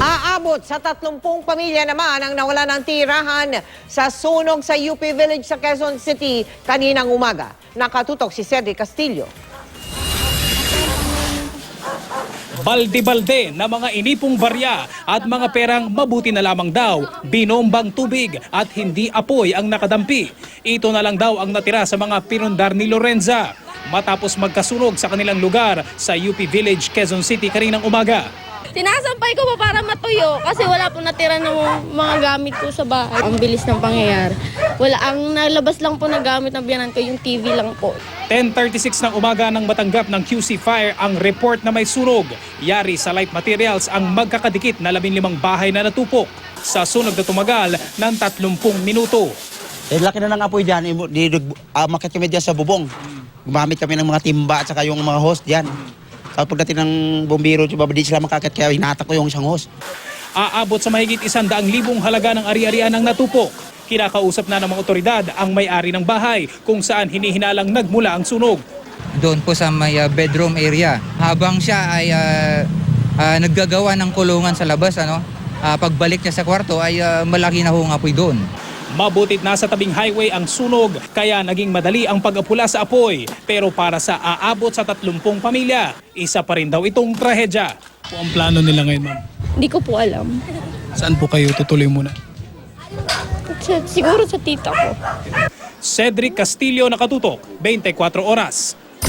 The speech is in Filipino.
Aabot sa 30 pamilya naman ang nawala ng tirahan sa sunog sa UP Village sa Quezon City kaninang umaga. Nakatutok si Cedric Castillo. Balde-balde na mga inipong barya at mga perang mabuti na lamang daw, binombang tubig at hindi apoy ang nakadampi. Ito na lang daw ang natira sa mga pinundar ni Lorenza matapos magkasunog sa kanilang lugar sa UP Village, Quezon City kaninang umaga. Sinasampay ko pa para matuyo kasi wala po natira ng mga gamit ko sa bahay. Ang bilis ng pangyayari. Ang nalabas lang po na gamit ng biyanan ko, yung TV lang po. 10:36 ng umaga nang matanggap ng QC Fire ang report na may sunog. Yari sa light materials ang magkakadikit na 15 bahay na natupok. Sa sunog na tumagal ng 30 minuto. Laki na ng apoy dyan, makit kami dyan sa bubong. Gumamit kami ng mga timba at saka yung mga hose dyan. Pagdating ng bombero, di sila makakit kaya hinatak ko yung isang hose. Aabot sa mahigit 100,000 halaga ng ari-arian ang natupok. Kinakausap na ng mga otoridad ang may-ari ng bahay kung saan hinihinalang nagmula ang sunog. Doon po sa may bedroom area. Habang siya ay naggagawa ng kulungan sa labas, pagbalik niya sa kwarto ay malaki na hong apoy doon. Mabutit nasa tabing highway ang sunog kaya naging madali ang pag-apula sa apoy. Pero para sa aabot sa 30 pamilya, isa pa rin daw itong trahedya. Ang plano nila ngayon, ma'am? Hindi ko po alam. Saan po kayo tutuloy muna? Siguro sa tita ko. Cedric Castillo, Nakatutok, 24 Oras.